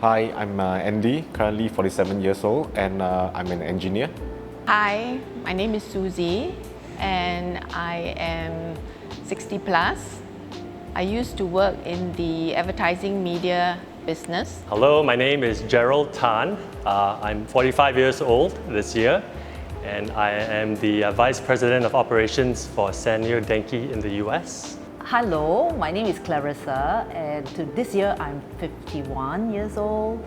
Hi, I'm Andy, currently 47 years old, and I'm an engineer. Hi, my name is Susie, and I am 60 plus. I used to work in the advertising media business. Hello, my name is Gerald Tan. I'm 45 years old this year, and I am the Vice President of Operations for Sanyo Denki in the US. Hello, my name is Clarissa, and this year I'm 51 years old,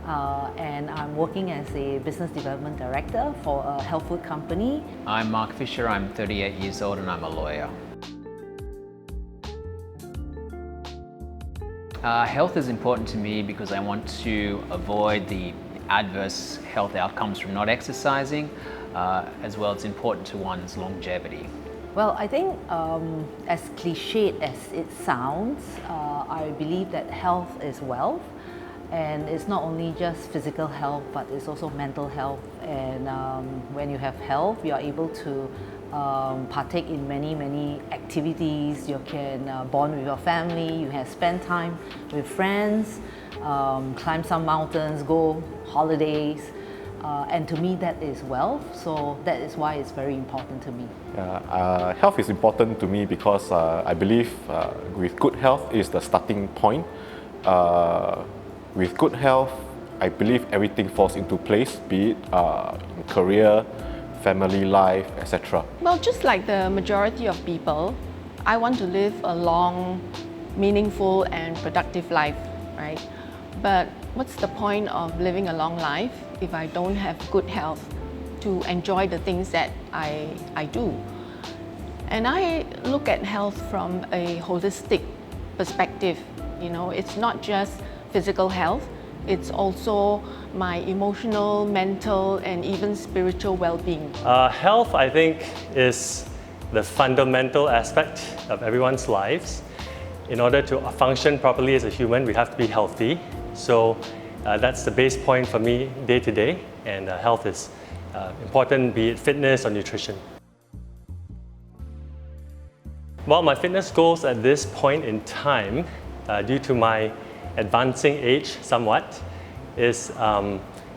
and I'm working as a Business Development Director for a health food company. I'm Mark Fisher, I'm 38 years old and I'm a lawyer. Health is important to me because I want to avoid the adverse health outcomes from not exercising, as well as important to one's longevity. Well, I think as cliched as it sounds, I believe that health is wealth, and it's not only just physical health, but it's also mental health. And when you have health, you are able to partake in many activities. You can bond with your family, you can spend time with friends, climb some mountains, go holidays. And to me, that is wealth, so that is why it's very important to me. Health is important to me because I believe with good health is the starting point. With good health, I believe everything falls into place, be it in career, family life, etc. Well, just like the majority of people, I want to live a long, meaningful and productive life, right? But what's the point of living a long life if I don't have good health to enjoy the things that I do? And I look at health from a holistic perspective. You know, it's not just physical health, it's also my emotional, mental, and even spiritual well-being. Health, I think, is the fundamental aspect of everyone's lives. In order to function properly as a human, we have to be healthy. So that's the base point for me day to day, and health is important, be it fitness or nutrition. Well, my fitness goals at this point in time, due to my advancing age somewhat, is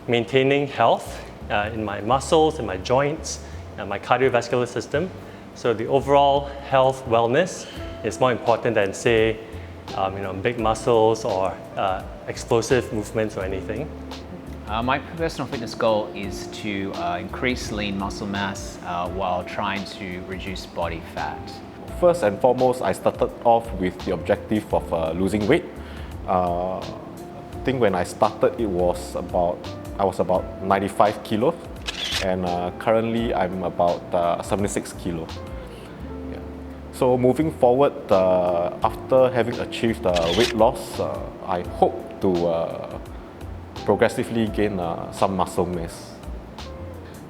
maintaining health in my muscles, in my joints, and my cardiovascular system. So the overall health, wellness is more important than, say, big muscles or explosive movements or anything. My personal fitness goal is to increase lean muscle mass while trying to reduce body fat. First and foremost, I started off with the objective of losing weight. I think when I started, I was about 95 kilos, and currently I'm about 76 kilos. So moving forward, after having achieved weight loss, I hope to progressively gain some muscle mass.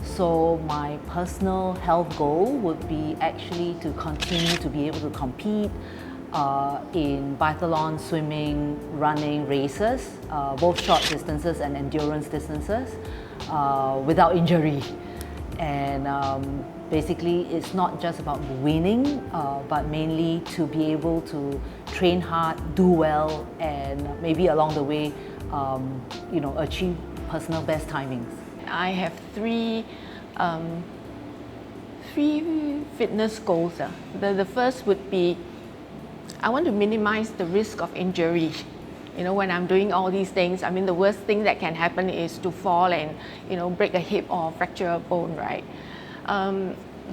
So my personal health goal would be actually to continue to be able to compete in biathlon, swimming, running, races, both short distances and endurance distances, without injury. And basically, it's not just about winning, but mainly to be able to train hard, do well, and maybe along the way, achieve personal best timings. I have three fitness goals. The first would be, I want to minimize the risk of injury. You know, when I'm doing all these things, I mean, the worst thing that can happen is to fall and, break a hip or fracture a bone, right?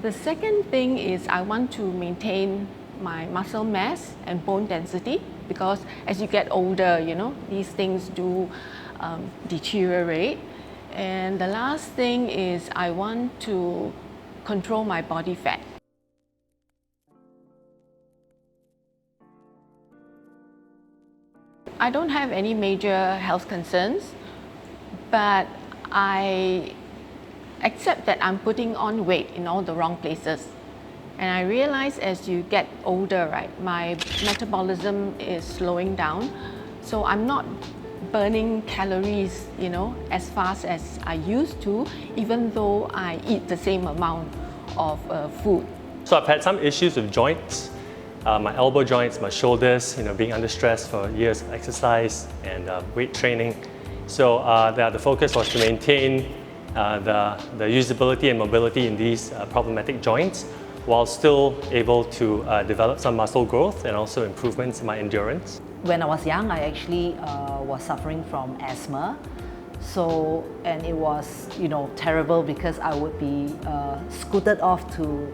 The second thing is I want to maintain my muscle mass and bone density, because as you get older, these things do deteriorate. And the last thing is I want to control my body fat. I don't have any major health concerns, but I accept that I'm putting on weight in all the wrong places. And I realize as you get older, right, my metabolism is slowing down. So I'm not burning calories, as fast as I used to, even though I eat the same amount of food. So I've had some issues with joints. My elbow joints, my shoulders, being under stress for years of exercise and weight training. So the focus was to maintain the usability and mobility in these problematic joints while still able to develop some muscle growth and also improvements in my endurance. When I was young, I actually was suffering from asthma. So, and it was, terrible because I would be scooted off to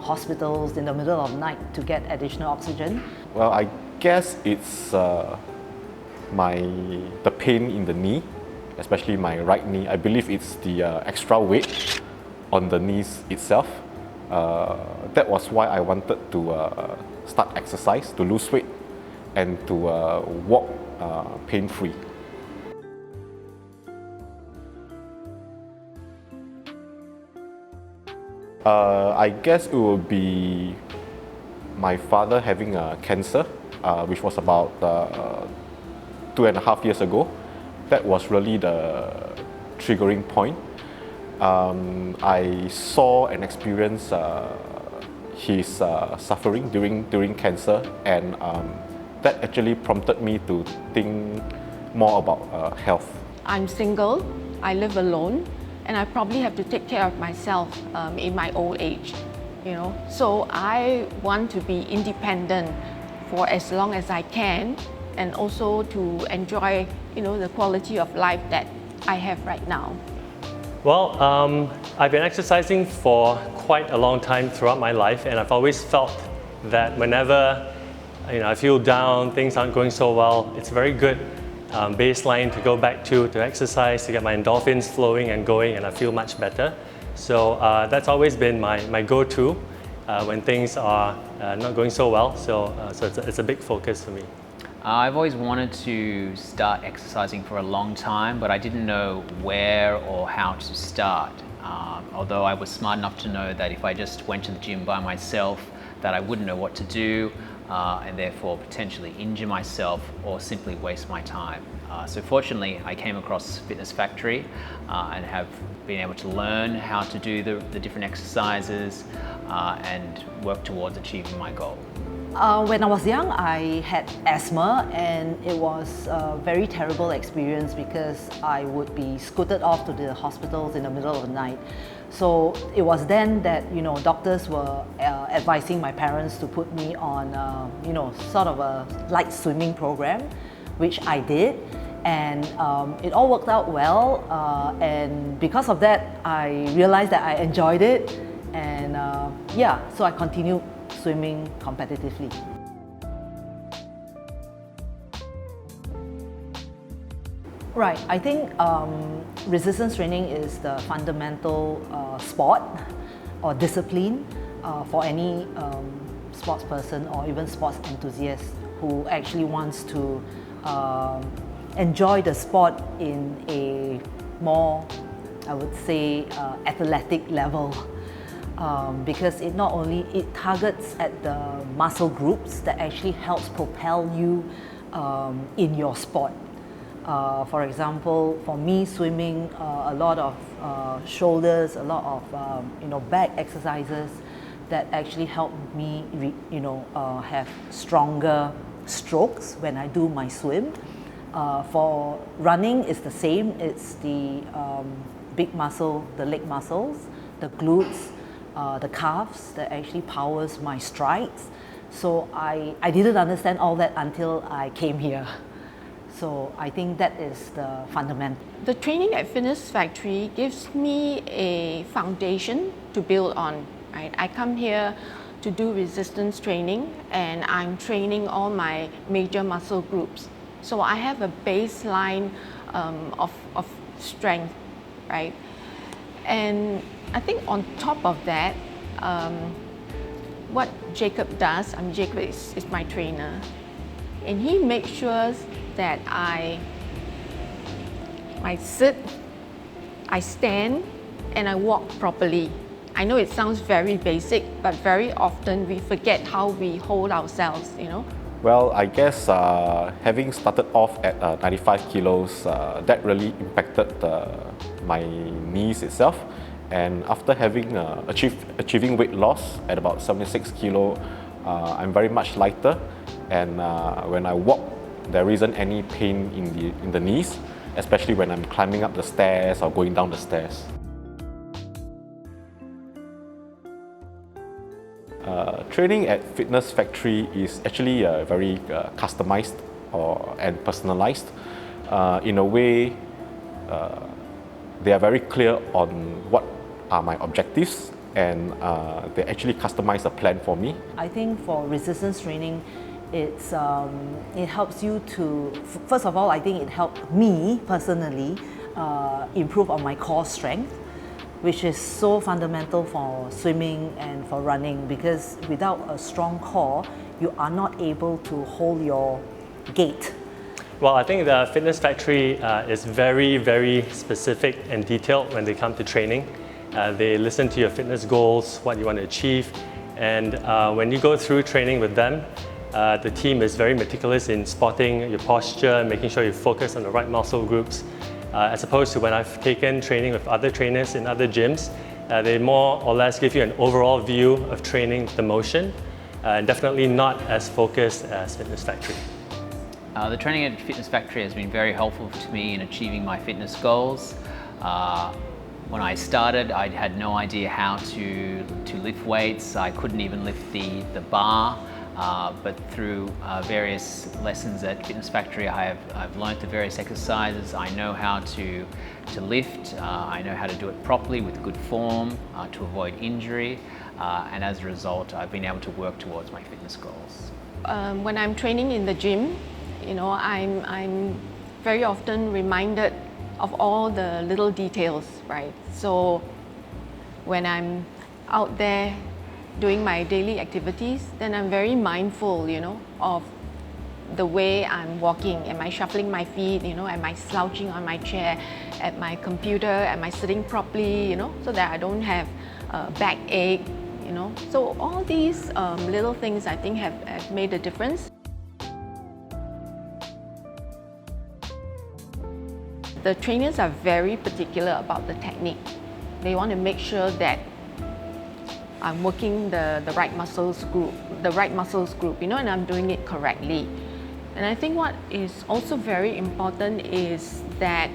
hospitals in the middle of the night to get additional oxygen. Well, I guess it's the pain in the knee, especially my right knee. I believe it's the extra weight on the knees itself. That was why I wanted to start exercise, to lose weight and to walk pain-free. I guess it will be my father having cancer, which was about 2.5 years ago. That was really the triggering point. I saw and experienced his suffering during cancer, and that actually prompted me to think more about health. I'm single, I live alone, and I probably have to take care of myself in my old age, So I want to be independent for as long as I can, and also to enjoy, the quality of life that I have right now. Well, I've been exercising for quite a long time throughout my life, and I've always felt that whenever I feel down, things aren't going so well, it's a very good baseline to go back to exercise, to get my endorphins flowing and going, and I feel much better. So that's always been my go-to when things are not going so well. So it's a big focus for me. I've always wanted to start exercising for a long time, but I didn't know where or how to start. Although I was smart enough to know that if I just went to the gym by myself, that I wouldn't know what to do, and therefore potentially injure myself or simply waste my time. So fortunately, I came across Fitness Factory and have been able to learn how to do the different exercises and work towards achieving my goal. When I was young, I had asthma, and it was a very terrible experience because I would be scooted off to the hospitals in the middle of the night. So it was then that doctors were advising my parents to put me on sort of a light swimming program, which I did, and it all worked out well. And because of that, I realized that I enjoyed it, and so I continued swimming competitively. Right, I think resistance training is the fundamental sport or discipline for any sports person or even sports enthusiast who actually wants to enjoy the sport in a more, I would say, athletic level. Because it not only targets at the muscle groups that actually helps propel you in your sport. For example, for me, swimming, a lot of shoulders, a lot of back exercises that actually help me have stronger strokes when I do my swim. For running, it's the same. It's the big muscle, the leg muscles, the glutes, the calves that actually powers my strides. So I didn't understand all that until I came here. So I think that is the fundamental. The training at Fitness Factory gives me a foundation to build on. Right? I come here to do resistance training, and I'm training all my major muscle groups. So I have a baseline of strength, right? And I think on top of that, what Jacob does, Jacob is my trainer, and he makes sure that I sit, I stand, and I walk properly. I know it sounds very basic, but very often we forget how we hold ourselves, Well, I guess having started off at 95 kilos, that really impacted my knees itself. And after having achieving weight loss at about 76 kilo, I'm very much lighter. And when I walk, there isn't any pain in the knees. especially when I'm climbing up the stairs or going down the stairs. Training at Fitness Factory is actually very customized and personalized. In a way, they are very clear on what are my objectives, and they actually customize a plan for me. I think for resistance training, it helps you to, first of all, I think it helped me personally improve on my core strength, which is so fundamental for swimming and for running, because without a strong core, you are not able to hold your gait. Well, I think the Fitness Factory is very, very specific and detailed when they come to training. They listen to your fitness goals, what you want to achieve, and when you go through training with them, the team is very meticulous in spotting your posture, making sure you focus on the right muscle groups. As opposed to when I've taken training with other trainers in other gyms, they more or less give you an overall view of training with the motion, definitely not as focused as Fitness Factory. The training at Fitness Factory has been very helpful to me in achieving my fitness goals. When I started, I had no idea how to lift weights. I couldn't even lift the bar. But through various lessons at Fitness Factory, I've learned the various exercises. I know how to lift. I know how to do it properly with good form to avoid injury. And as a result, I've been able to work towards my fitness goals. When I'm training in the gym, I'm very often reminded of all the little details, right? So when I'm out there doing my daily activities, then I'm very mindful, of the way I'm walking. Am I shuffling my feet? Am I slouching on my chair at my computer? Am I sitting properly? So that I don't have backache. So all these little things I think have made a difference. The trainers are very particular about the technique. They want to make sure that I'm working the right muscles group, and I'm doing it correctly. And I think what is also very important is that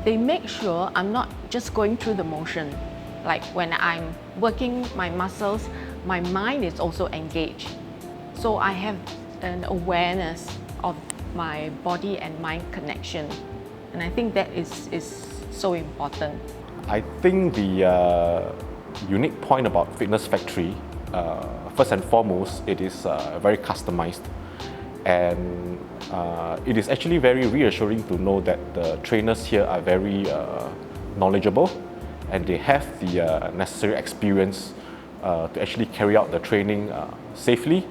they make sure I'm not just going through the motion. Like when I'm working my muscles, my mind is also engaged. So I have an awareness of my body and mind connection. And I think that is so important. I think the unique point about Fitness Factory, first and foremost, it is very customized, and it is actually very reassuring to know that the trainers here are very knowledgeable, and they have the necessary experience to actually carry out the training safely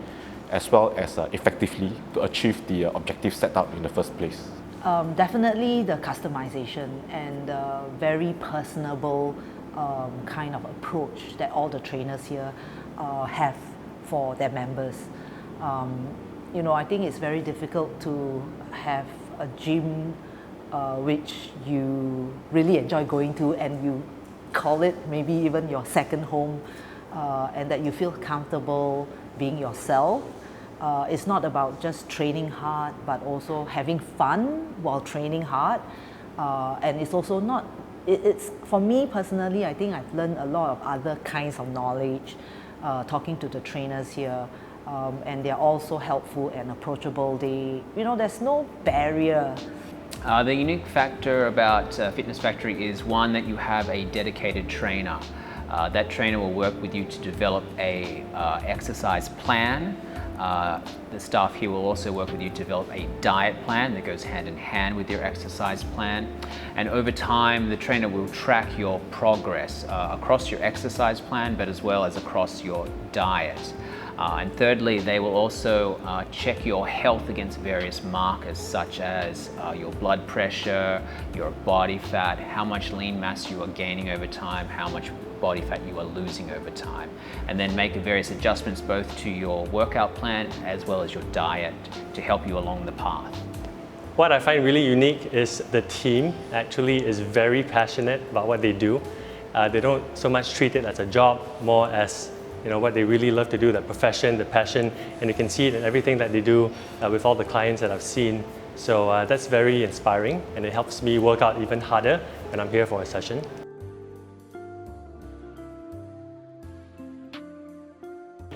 as well as effectively to achieve the objective set out in the first place. Definitely the customization and the very personable kind of approach that all the trainers here have for their members. I think it's very difficult to have a gym which you really enjoy going to, and you call it maybe even your second home, and that you feel comfortable being yourself. It's not about just training hard, but also having fun while training hard. And it's also not, it's for me personally, I think I've learned a lot of other kinds of knowledge talking to the trainers here. And they're also helpful and approachable. There's no barrier. The unique factor about Fitness Factory is one that you have a dedicated trainer. That trainer will work with you to develop a exercise plan. The staff here will also work with you to develop a diet plan that goes hand in hand with your exercise plan. And over time, the trainer will track your progress across your exercise plan, but as well as across your diet. And thirdly, they will also check your health against various markers such as your blood pressure, your body fat, how much lean mass you are gaining over time, how much body fat you are losing over time, and then make various adjustments both to your workout plan as well as your diet to help you along the path. What I find really unique is the team actually is very passionate about what they do. They don't so much treat it as a job, more as what they really love to do, the profession, the passion, and you can see it in everything that they do with all the clients that I've seen. So that's very inspiring, and it helps me work out even harder when I'm here for a session.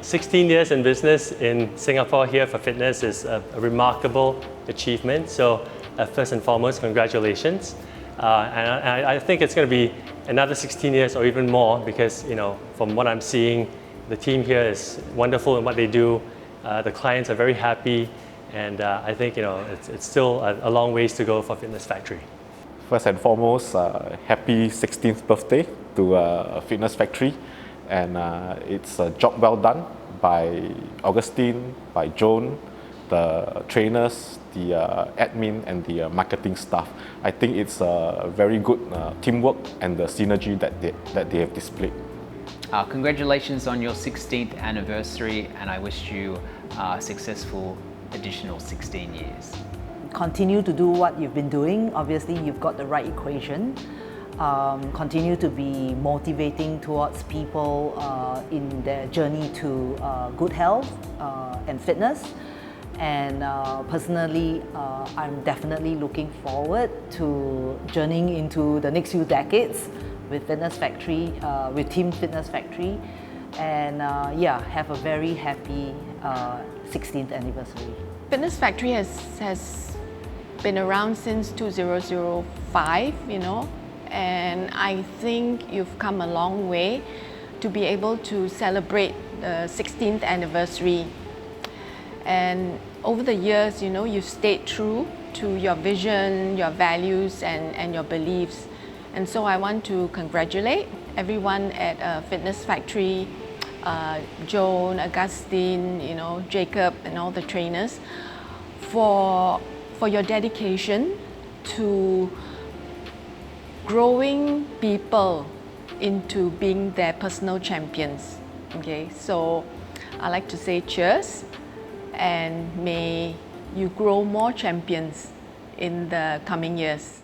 "16 years in business in Singapore here for fitness is a remarkable achievement. So first and foremost, congratulations. And I think it's going to be another 16 years or even more because, from what I'm seeing, the team here is wonderful in what they do. The clients are very happy, and I think it's still a long ways to go for Fitness Factory. First and foremost, happy 16th birthday to Fitness Factory, and it's a job well done by Augustine, by Joan, the trainers, the admin and the marketing staff. I think it's a very good teamwork and the synergy that they have displayed. Congratulations on your 16th anniversary, and I wish you a successful additional 16 years. Continue to do what you've been doing. Obviously, you've got the right equation. Continue to be motivating towards people in their journey to good health and fitness. And personally, I'm definitely looking forward to journeying into the next few decades with Fitness Factory, with Team Fitness Factory, and have a very happy 16th anniversary. Fitness Factory has been around since 2005, and I think you've come a long way to be able to celebrate the 16th anniversary. And over the years, you've stayed true to your vision, your values, and your beliefs. And so I want to congratulate everyone at Fitness Factory, Joan, Augustine, Jacob, and all the trainers for your dedication to growing people into being their personal champions. Okay, so I like to say cheers, and may you grow more champions in the coming years.